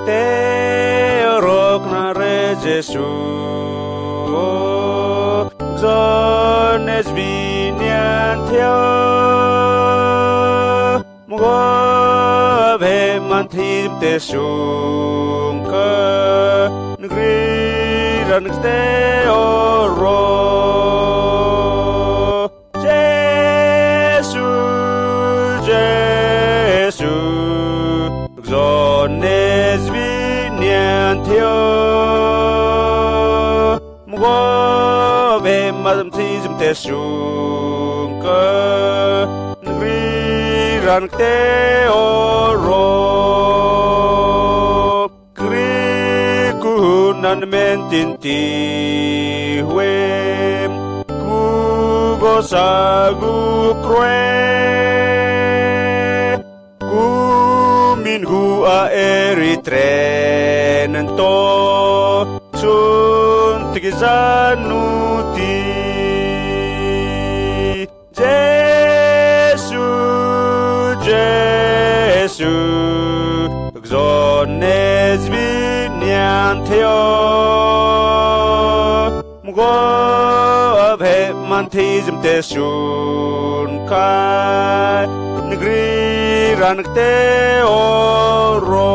Teorok na re Jesu Zones binyan theo Mugo ve manthim te sung ka Negri dan teoro Jesu Jesu Zones binyan theo Mugo ve manthim te sung ka Negri dan teoro Nan mentinti huem Kugo sagu krue Kumingu a eritrenento Suntigizanuti Jesu Jesu Zones binyan theo Mugo abhe manthizm te sun kai Negri ranak te oro